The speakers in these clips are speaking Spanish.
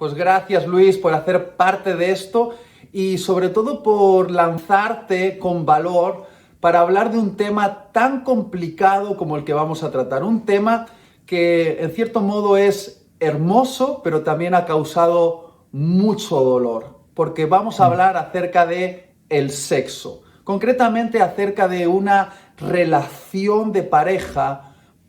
Pues gracias, Luis, por hacer parte de esto y sobre todo por lanzarte con valor para hablar de un tema tan complicado como el que vamos a tratar. Un tema que en cierto modo es hermoso, pero también ha causado mucho dolor, porque vamos a hablar acerca de el sexo, concretamente acerca de una relación de pareja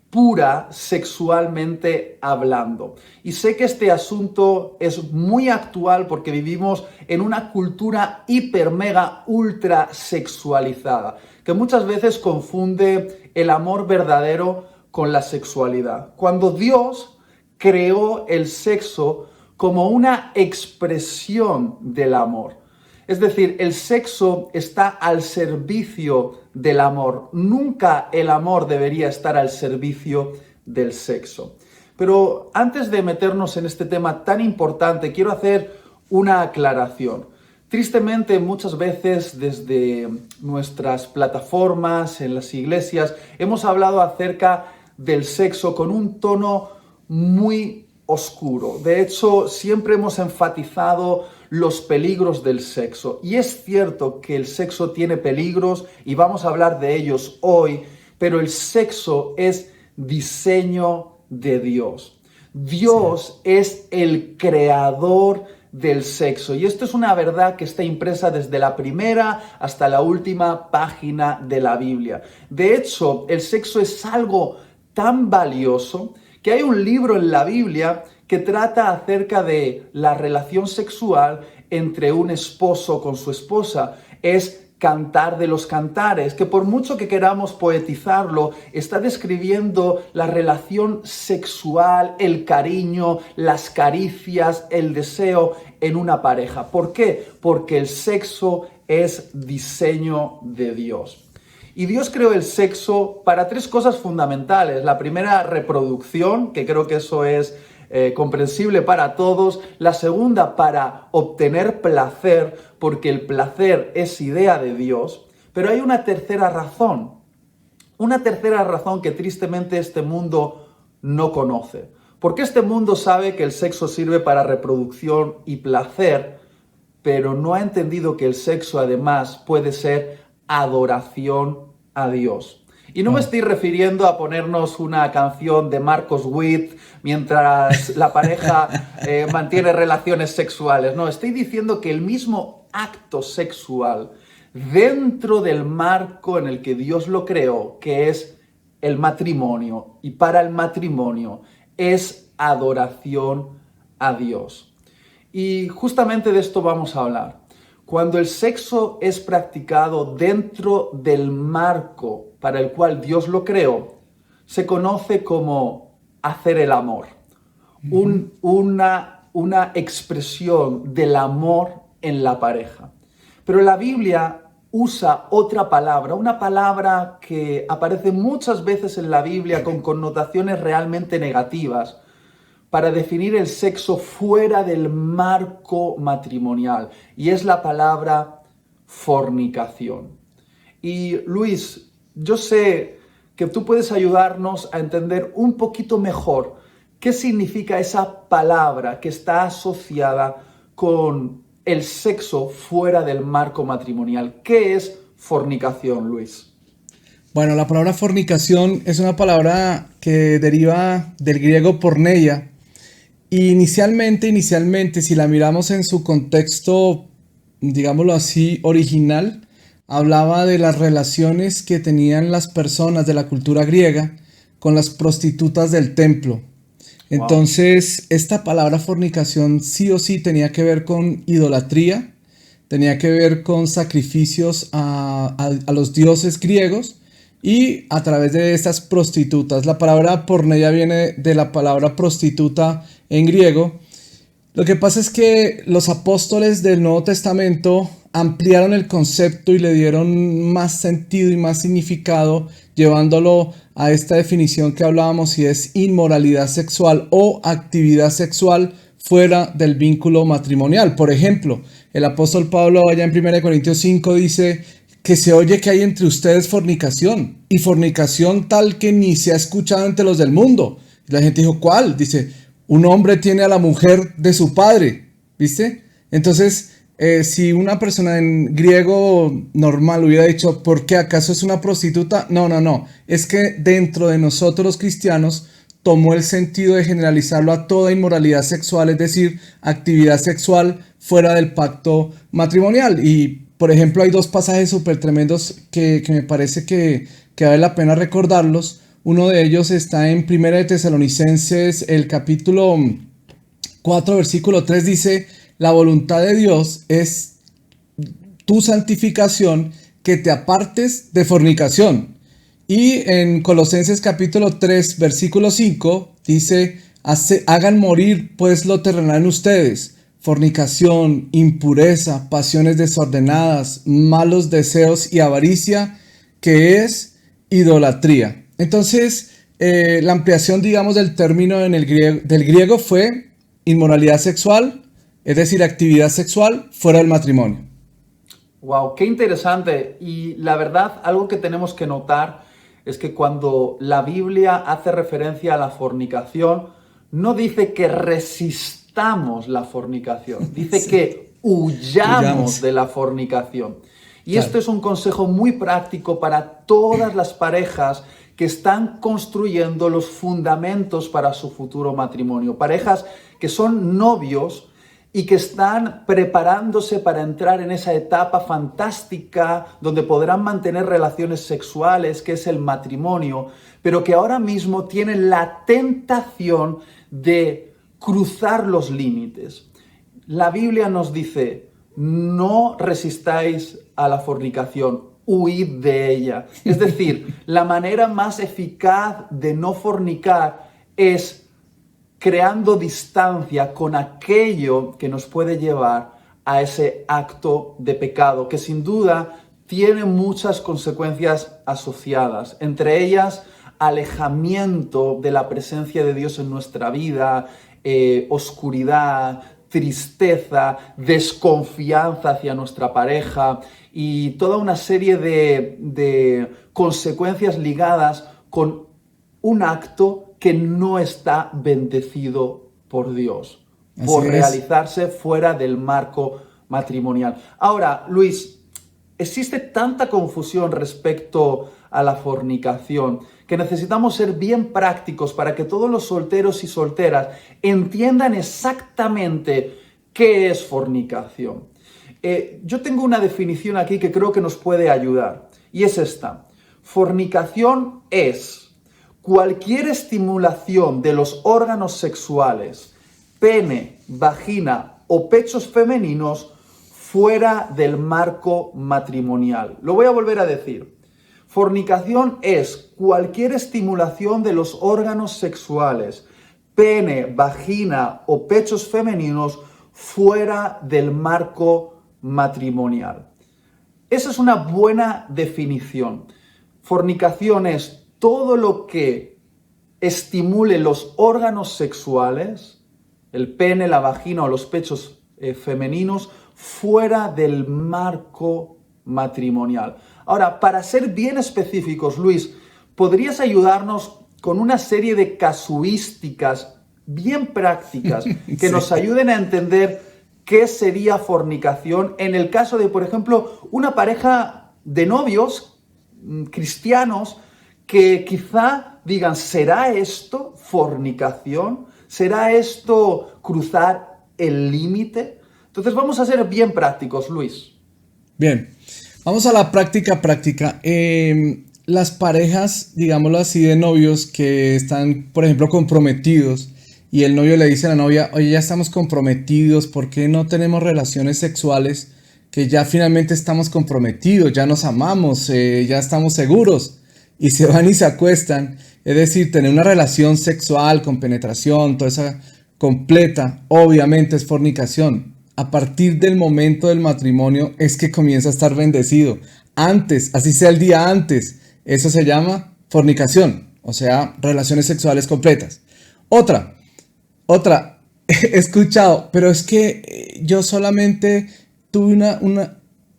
pura sexualmente hablando. Y sé que este asunto es muy actual porque vivimos en una cultura hiper, mega, ultra sexualizada, que muchas veces confunde el amor verdadero con la sexualidad. Cuando Dios creó el sexo como una expresión del amor. Es decir, el sexo está al servicio del amor. Nunca el amor debería estar al servicio del sexo. Pero antes de meternos en este tema tan importante, quiero hacer una aclaración. Tristemente, muchas veces desde nuestras plataformas, en las iglesias, hemos hablado acerca del sexo con un tono muy oscuro. De hecho, siempre hemos enfatizado los peligros del sexo. Y es cierto que el sexo tiene peligros y vamos a hablar de ellos hoy, pero el sexo es diseño de Dios. Dios es el creador del sexo. Y esto es una verdad que está impresa desde la primera hasta la última página de la Biblia. De hecho, el sexo es algo tan valioso que hay un libro en la Biblia que trata acerca de la relación sexual entre un esposo con su esposa. Es Cantar de los Cantares, que por mucho que queramos poetizarlo, está describiendo la relación sexual, el cariño, las caricias, el deseo en una pareja. ¿Por qué? Porque el sexo es diseño de Dios. Y Dios creó el sexo para tres cosas fundamentales. La primera, reproducción, que creo que eso es comprensible para todos. La segunda, para obtener placer, porque el placer es idea de Dios. Pero hay una tercera razón que tristemente este mundo no conoce. Porque este mundo sabe que el sexo sirve para reproducción y placer, pero no ha entendido que el sexo además puede ser adoración a Dios. Y no me estoy refiriendo a ponernos una canción de Marcos Witt mientras la pareja mantiene relaciones sexuales. No, estoy diciendo que el mismo acto sexual dentro del marco en el que Dios lo creó, que es el matrimonio, y para el matrimonio es adoración a Dios. Y justamente de esto vamos a hablar. Cuando el sexo es practicado dentro del marco para el cual Dios lo creó, se conoce como hacer el amor. Una expresión del amor en la pareja. Pero la Biblia usa otra palabra, una palabra que aparece muchas veces en la Biblia con connotaciones realmente negativas, para definir el sexo fuera del marco matrimonial, y es la palabra fornicación. Y Luis, yo sé que tú puedes ayudarnos a entender un poquito mejor qué significa esa palabra que está asociada con el sexo fuera del marco matrimonial. ¿Qué es fornicación, Luis? Bueno, la palabra fornicación es una palabra que deriva del griego porneia. Y inicialmente, si la miramos en su contexto, digámoslo así, original, hablaba de las relaciones que tenían las personas de la cultura griega con las prostitutas del templo. Entonces, esta palabra fornicación sí o sí tenía que ver con idolatría, tenía que ver con sacrificios a los dioses griegos y a través de estas prostitutas. La palabra porneia viene de la palabra prostituta en griego. Lo que pasa es que los apóstoles del Nuevo Testamento ampliaron el concepto y le dieron más sentido y más significado, llevándolo a esta definición que hablábamos, y es inmoralidad sexual o actividad sexual fuera del vínculo matrimonial. Por ejemplo, el apóstol Pablo allá en 1 Corintios 5 dice que se oye que hay entre ustedes fornicación, y fornicación tal que ni se ha escuchado entre los del mundo. Y la gente dijo, ¿cuál? Dice, un hombre tiene a la mujer de su padre, ¿viste? Entonces, si una persona en griego normal hubiera dicho, ¿por qué? ¿Acaso es una prostituta? No, no, no. Es que dentro de nosotros los cristianos tomó el sentido de generalizarlo a toda inmoralidad sexual, es decir, actividad sexual fuera del pacto matrimonial. Y, por ejemplo, hay dos pasajes súper tremendos que me parece que vale la pena recordarlos. Uno de ellos está en Primera de Tesalonicenses, el capítulo 4, versículo 3, dice: la voluntad de Dios es tu santificación, que te apartes de fornicación. Y en Colosenses capítulo 3, versículo 5, dice: hagan morir pues lo terrenal en ustedes, fornicación, impureza, pasiones desordenadas, malos deseos y avaricia, que es idolatría. Entonces, la ampliación, digamos, del término del griego fue inmoralidad sexual, es decir, actividad sexual fuera del matrimonio. Wow, qué interesante. Y la verdad, algo que tenemos que notar es que cuando la Biblia hace referencia a la fornicación, no dice que resistamos la fornicación, dice sí, que huyamos de la fornicación. Y claro, esto es un consejo muy práctico para todas las parejas que están construyendo los fundamentos para su futuro matrimonio. Parejas que son novios y que están preparándose para entrar en esa etapa fantástica donde podrán mantener relaciones sexuales, que es el matrimonio, pero que ahora mismo tienen la tentación de cruzar los límites. La Biblia nos dice: no resistáis a la fornicación, huid de ella. Es decir, la manera más eficaz de no fornicar es creando distancia con aquello que nos puede llevar a ese acto de pecado, que sin duda tiene muchas consecuencias asociadas, entre ellas alejamiento de la presencia de Dios en nuestra vida, oscuridad, tristeza, desconfianza hacia nuestra pareja y toda una serie de consecuencias ligadas con un acto que no está bendecido por Dios, por realizarse fuera del marco matrimonial. Ahora, Luis, existe tanta confusión respecto a la fornicación que necesitamos ser bien prácticos para que todos los solteros y solteras entiendan exactamente qué es fornicación. Yo tengo una definición aquí que creo que nos puede ayudar, y es esta: fornicación es cualquier estimulación de los órganos sexuales, pene, vagina o pechos femeninos fuera del marco matrimonial. Lo voy a volver a decir. Fornicación es cualquier estimulación de los órganos sexuales, pene, vagina o pechos femeninos fuera del marco matrimonial. Esa es una buena definición. Fornicación es todo lo que estimule los órganos sexuales, el pene, la vagina o los pechos femeninos, fuera del marco matrimonial. Ahora, para ser bien específicos, Luis, ¿podrías ayudarnos con una serie de casuísticas bien prácticas que sí, nos ayuden a entender qué sería fornicación en el caso de, por ejemplo, una pareja de novios cristianos que quizá digan: ¿será esto fornicación? ¿Será esto cruzar el límite? Entonces vamos a ser bien prácticos, Luis. Bien, vamos a la práctica. Las parejas, digámoslo así, de novios que están, por ejemplo, comprometidos, y el novio le dice a la novia: oye, ya estamos comprometidos, ¿por qué no tenemos relaciones sexuales? Que ya finalmente estamos comprometidos, ya nos amamos, ya estamos seguros. Y se van y se acuestan, es decir, tener una relación sexual con penetración, toda esa completa, obviamente es fornicación. A partir del momento del matrimonio es que comienza a estar bendecido. Antes, así sea el día antes, eso se llama fornicación, o sea, relaciones sexuales completas. Otra, he escuchado, pero es que yo solamente tuve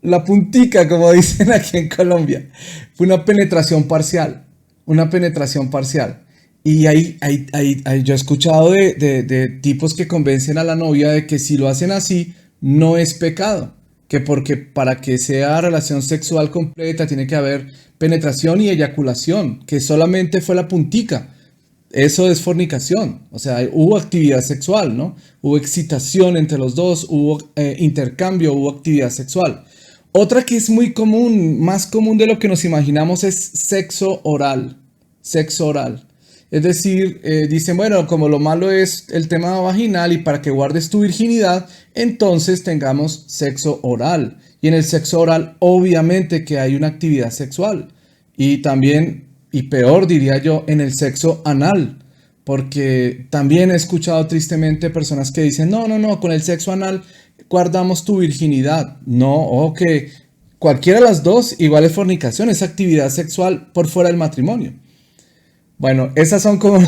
la puntica, como dicen aquí en Colombia, fue una penetración parcial. Y yo he escuchado de tipos que convencen a la novia de que si lo hacen así, no es pecado. Que porque para que sea relación sexual completa tiene que haber penetración y eyaculación, que solamente fue la puntica. Eso es fornicación. O sea, hubo actividad sexual, ¿no? Hubo excitación entre los dos, hubo intercambio, hubo actividad sexual. Otra que es muy común, más común de lo que nos imaginamos, es sexo oral. Sexo oral. Es decir, dicen, bueno, como lo malo es el tema vaginal y para que guardes tu virginidad, entonces tengamos sexo oral. Y en el sexo oral, obviamente que hay una actividad sexual. Y también, y peor diría yo, en el sexo anal. Porque también he escuchado tristemente personas que dicen, no, no, no, con el sexo anal guardamos tu virginidad. No, o que cualquiera de las dos igual es fornicación, es actividad sexual por fuera del matrimonio. Bueno, esas son como,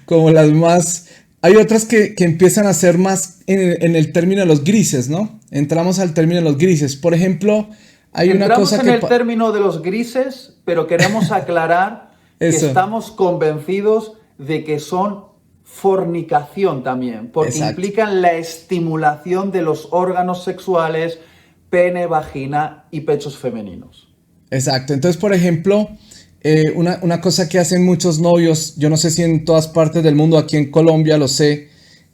como las más... Hay otras que empiezan a ser más en el término de los grises, ¿no? Entramos al término de los grises. Por ejemplo, hay una Entramos cosa en que... el término de los grises, pero queremos aclarar que Eso, estamos convencidos de que son fornicación también, porque exacto. implican la estimulación de los órganos sexuales, pene, vagina y pechos femeninos. Exacto. Entonces, por ejemplo, una cosa que hacen muchos novios, yo no sé si en todas partes del mundo, aquí en Colombia lo sé,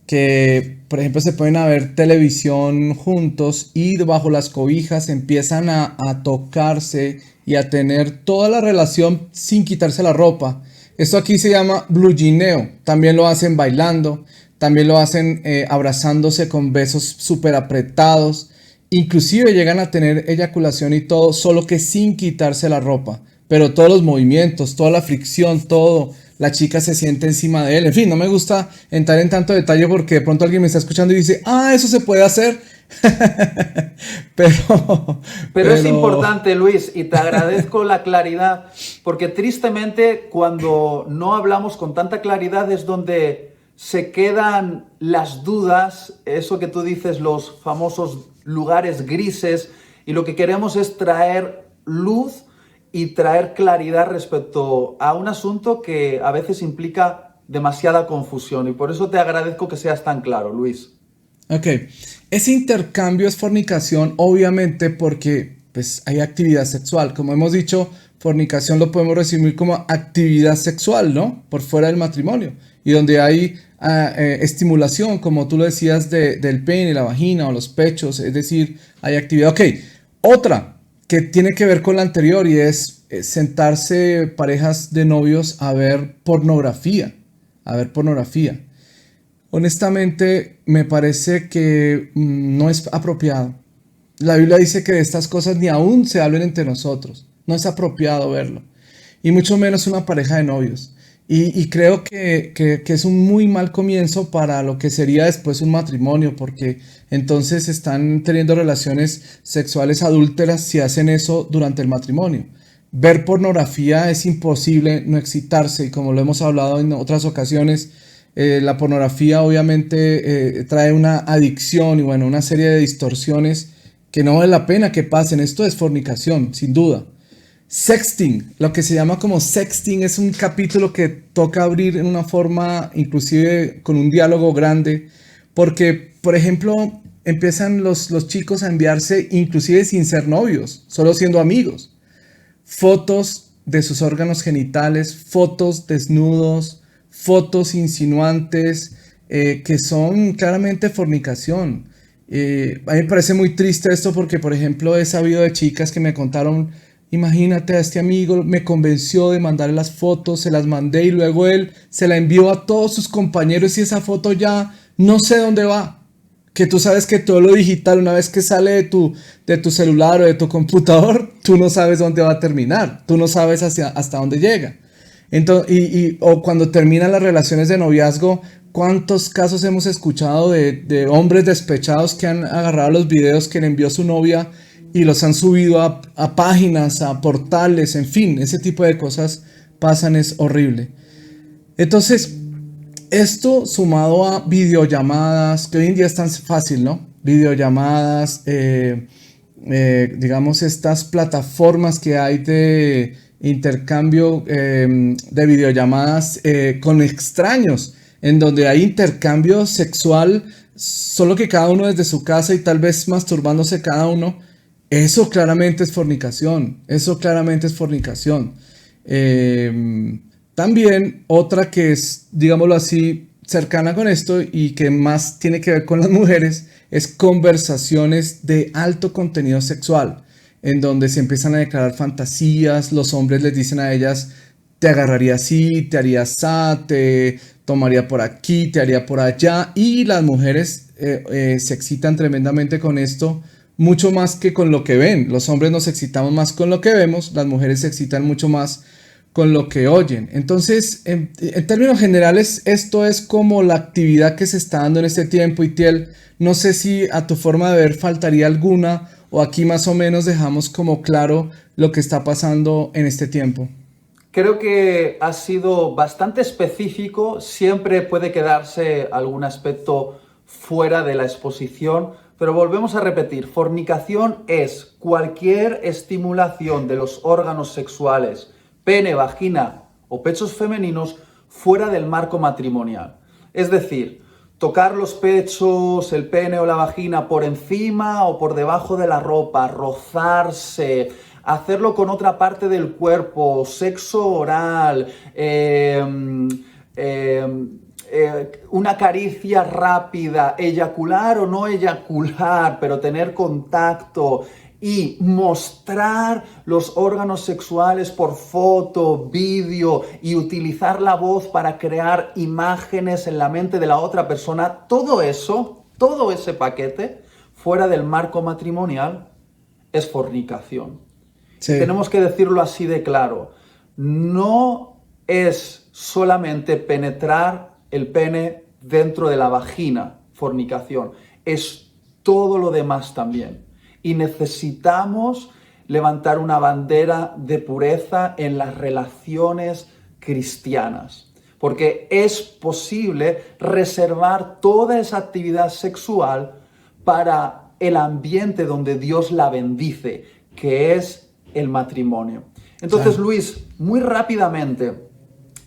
que por ejemplo se ponen a ver televisión juntos y bajo las cobijas empiezan a tocarse y a tener toda la relación sin quitarse la ropa. Esto aquí se llama blugineo. También lo hacen bailando, también lo hacen abrazándose con besos súper apretados. Inclusive llegan a tener eyaculación y todo, solo que sin quitarse la ropa. Pero todos los movimientos, toda la fricción, todo, la chica se siente encima de él. En fin, no me gusta entrar en tanto detalle porque de pronto alguien me está escuchando y dice, ah, eso se puede hacer. pero, Pero es pero, importante, Luis, y te agradezco la claridad, porque tristemente cuando no hablamos con tanta claridad es donde se quedan las dudas, eso que tú dices, los famosos lugares grises, y lo que queremos es traer luz y traer claridad respecto a un asunto que a veces implica demasiada confusión, y por eso te agradezco que seas tan claro, Luis. ok, ese intercambio es fornicación, obviamente, porque pues, hay actividad sexual. Como hemos dicho, fornicación lo podemos resumir como actividad sexual, ¿no? Por fuera del matrimonio. Y donde hay estimulación, como tú lo decías, del pene, la vagina o los pechos, es decir, hay actividad. Ok, otra que tiene que ver con la anterior y es sentarse parejas de novios a ver pornografía, a ver pornografía. Honestamente, me parece que no es apropiado. La Biblia dice que de estas cosas ni aún se hablen entre nosotros. No es apropiado verlo. Y mucho menos una pareja de novios. Y creo que es un muy mal comienzo para lo que sería después un matrimonio, porque entonces están teniendo relaciones sexuales adúlteras si hacen eso durante el matrimonio. Ver pornografía es imposible no excitarse y como lo hemos hablado en otras ocasiones, la pornografía obviamente trae una adicción y bueno, una serie de distorsiones que no vale la pena que pasen. Esto es fornicación, sin duda. Sexting, lo que se llama como sexting, es un capítulo que toca abrir en una forma, inclusive con un diálogo grande, porque, por ejemplo, empiezan los chicos a enviarse, inclusive sin ser novios, solo siendo amigos, fotos de sus órganos genitales, fotos desnudos, fotos insinuantes, que son claramente fornicación. A mí me parece muy triste esto porque, por ejemplo, he sabido de chicas que me contaron, imagínate, a este amigo me convenció de mandarle las fotos, se las mandé y luego él se la envió a todos sus compañeros y esa foto ya no sé dónde va. Que tú sabes que todo lo digital, una vez que sale de tu celular o de tu computador, tú no sabes dónde va a terminar, tú no sabes hasta dónde llega. Entonces, o cuando terminan las relaciones de noviazgo, ¿cuántos casos hemos escuchado de hombres despechados que han agarrado los videos que le envió su novia y los han subido a páginas, a portales, en fin, ese tipo de cosas pasan, es horrible. Entonces, esto sumado a videollamadas, que hoy en día es tan fácil, ¿no? Videollamadas, digamos, estas plataformas que hay intercambio de videollamadas con extraños, en donde hay intercambio sexual, solo que cada uno desde su casa y tal vez masturbándose cada uno. Eso claramente es fornicación. Eso claramente es fornicación. También otra que es, digámoslo así, cercana con esto y que más tiene que ver con las mujeres es conversaciones de alto contenido sexual, en donde se empiezan a declarar fantasías. Los hombres les dicen a ellas: te agarraría así, te haría así, te tomaría por aquí, te haría por allá. Y las mujeres se excitan tremendamente con esto, mucho más que con lo que ven. Los hombres nos excitamos más con lo que vemos, las mujeres se excitan mucho más con lo que oyen. Entonces, en términos generales, esto es como la actividad que se está dando en este tiempo. Itiel, no sé si a tu forma de ver faltaría alguna, o aquí más o menos dejamos como claro lo que está pasando en este tiempo. Creo que ha sido bastante específico. Siempre puede quedarse algún aspecto fuera de la exposición, pero volvemos a repetir: fornicación es cualquier estimulación de los órganos sexuales, pene, vagina o pechos femeninos, fuera del marco matrimonial. Es decir, tocar los pechos, el pene o la vagina por encima o por debajo de la ropa, rozarse, hacerlo con otra parte del cuerpo, sexo oral, una caricia rápida, eyacular o no eyacular, pero tener contacto, y mostrar los órganos sexuales por foto, vídeo, y utilizar la voz para crear imágenes en la mente de la otra persona. Todo eso, todo ese paquete, fuera del marco matrimonial, es fornicación. Sí. Tenemos que decirlo así de claro. No es solamente penetrar el pene dentro de la vagina, fornicación. Es todo lo demás también. Y necesitamos levantar una bandera de pureza en las relaciones cristianas, porque es posible reservar toda esa actividad sexual para el ambiente donde Dios la bendice, que es el matrimonio. Entonces, Luis, muy rápidamente,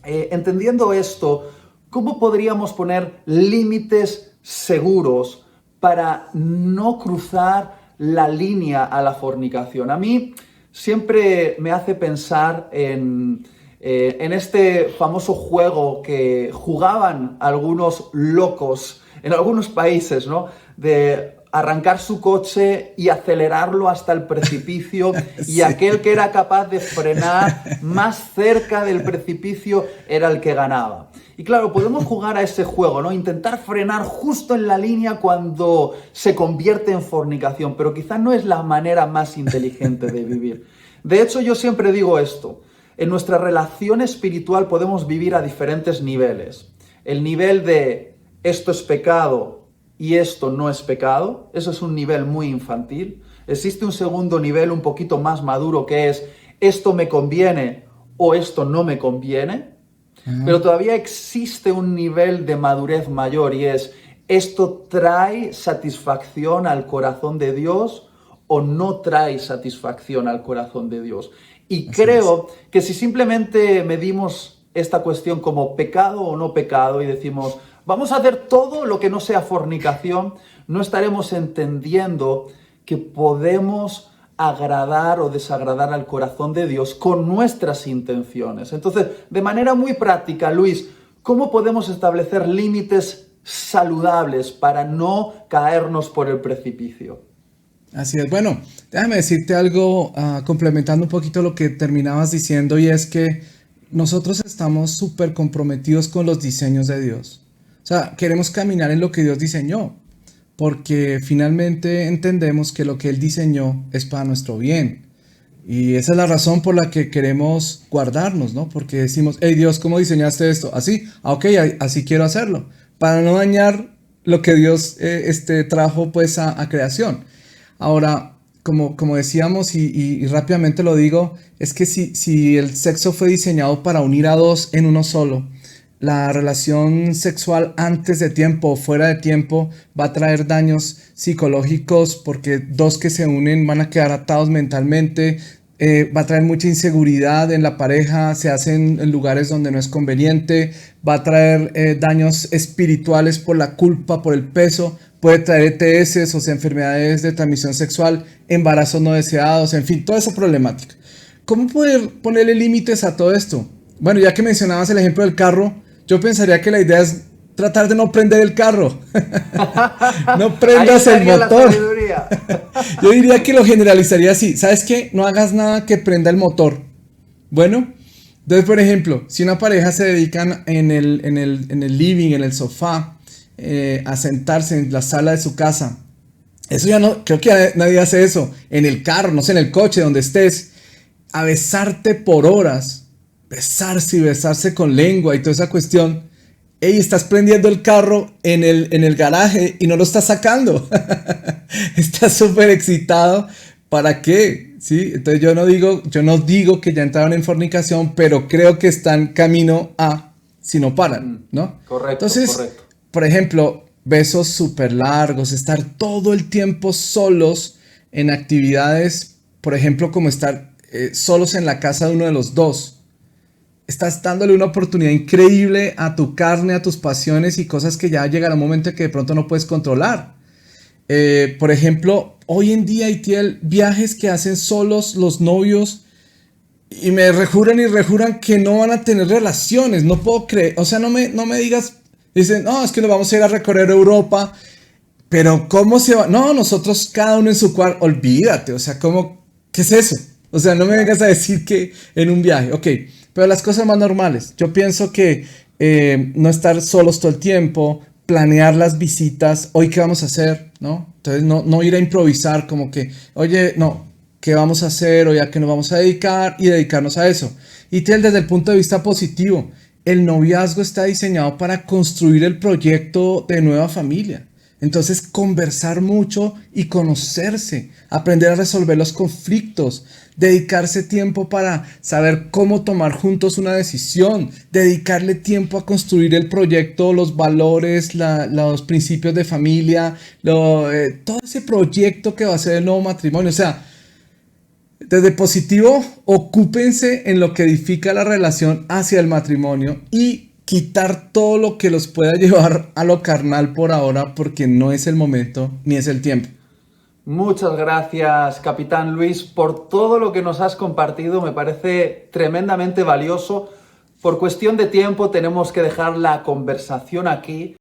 entendiendo esto, ¿cómo podríamos poner límites seguros para no cruzar la línea a la fornicación? A mí siempre me hace pensar en este famoso juego que jugaban algunos locos en algunos países, ¿no? De arrancar su coche y acelerarlo hasta el precipicio, sí. Y aquel que era capaz de frenar más cerca del precipicio era el que ganaba. Y claro, podemos jugar a ese juego, ¿no? Intentar frenar justo en la línea cuando se convierte en fornicación, pero quizás no es la manera más inteligente de vivir. De hecho, yo siempre digo esto: en nuestra relación espiritual podemos vivir a diferentes niveles. El nivel de esto es pecado y esto no es pecado, eso es un nivel muy infantil. Existe un segundo nivel un poquito más maduro, que es esto me conviene o esto no me conviene. Pero todavía existe un nivel de madurez mayor, y es esto trae satisfacción al corazón de Dios o no trae satisfacción al corazón de Dios. Y creo que si simplemente medimos esta cuestión como pecado o no pecado y decimos vamos a hacer todo lo que no sea fornicación, no estaremos entendiendo que podemos agradar o desagradar al corazón de Dios con nuestras intenciones. Entonces, de manera muy práctica, Luis, ¿cómo podemos establecer límites saludables para no caernos por el precipicio? Así es. Bueno, déjame decirte algo, complementando un poquito lo que terminabas diciendo, y es que nosotros estamos súper comprometidos con los diseños de Dios. O sea, queremos caminar en lo que Dios diseñó, porque finalmente entendemos que lo que Él diseñó es para nuestro bien. Y esa es la razón por la que queremos guardarnos, ¿no? Porque decimos, hey Dios, ¿cómo diseñaste esto? Así, ok, así quiero hacerlo, para no dañar lo que Dios trajo pues a creación. Ahora, como decíamos, y rápidamente lo digo, es que si el sexo fue diseñado para unir a dos en uno solo, la relación sexual antes de tiempo o fuera de tiempo va a traer daños psicológicos, porque dos que se unen van a quedar atados mentalmente, va a traer mucha inseguridad en la pareja, se hace en lugares donde no es conveniente, va a traer daños espirituales por la culpa, por el peso, puede traer ETS, o sea, enfermedades de transmisión sexual, embarazos no deseados, en fin, toda esa problemática. ¿Cómo poder ponerle límites a todo esto? Bueno, ya que mencionabas el ejemplo del carro, yo pensaría que la idea es tratar de no prender el carro. No prendas el motor. Yo diría que lo generalizaría así. ¿Sabes qué? No hagas nada que prenda el motor. Bueno, entonces, por ejemplo, si una pareja se dedican en el living, en el sofá, a sentarse en la sala de su casa, eso ya no, creo que nadie hace eso. En el carro, no sé, en el coche, donde estés, a besarte por horas, besarse y besarse con lengua y toda esa cuestión. Ey, estás prendiendo el carro en el garaje y no lo estás sacando. Estás súper excitado. ¿Para qué? ¿Sí? Entonces yo no digo que ya entraron en fornicación, pero creo que están camino a si no paran, ¿no? Correcto, entonces, correcto. Por ejemplo, besos súper largos, estar todo el tiempo solos en actividades, por ejemplo, como estar solos en la casa de uno de los dos. Estás dándole una oportunidad increíble a tu carne, a tus pasiones y cosas que ya llegará un momento en que de pronto no puedes controlar. Por ejemplo, hoy en día hay viajes que hacen solos los novios y me rejuran y rejuran que no van a tener relaciones. No puedo creer, o sea, no me digas, dicen, no, es que nos vamos a ir a recorrer Europa, pero ¿cómo se va? No, nosotros cada uno en su cuarto, olvídate, o sea, ¿cómo? ¿Qué es eso? O sea, no me vengas a decir que en un viaje, ok. Pero las cosas más normales, yo pienso que no estar solos todo el tiempo, planear las visitas, hoy qué vamos a hacer, ¿no? Entonces no ir a improvisar como que, oye, no, ¿qué vamos a hacer? O ya que nos vamos a dedicar y dedicarnos a eso. Y desde el punto de vista positivo, el noviazgo está diseñado para construir el proyecto de nueva familia. Entonces, conversar mucho y conocerse, aprender a resolver los conflictos, dedicarse tiempo para saber cómo tomar juntos una decisión, dedicarle tiempo a construir el proyecto, los valores, los principios de familia, todo ese proyecto que va a ser el nuevo matrimonio. O sea, desde positivo, ocúpense en lo que edifica la relación hacia el matrimonio y quitar todo lo que los pueda llevar a lo carnal por ahora, porque no es el momento ni es el tiempo. Muchas gracias, Capitán Luis, por todo lo que nos has compartido. Me parece tremendamente valioso. Por cuestión de tiempo tenemos que dejar la conversación aquí.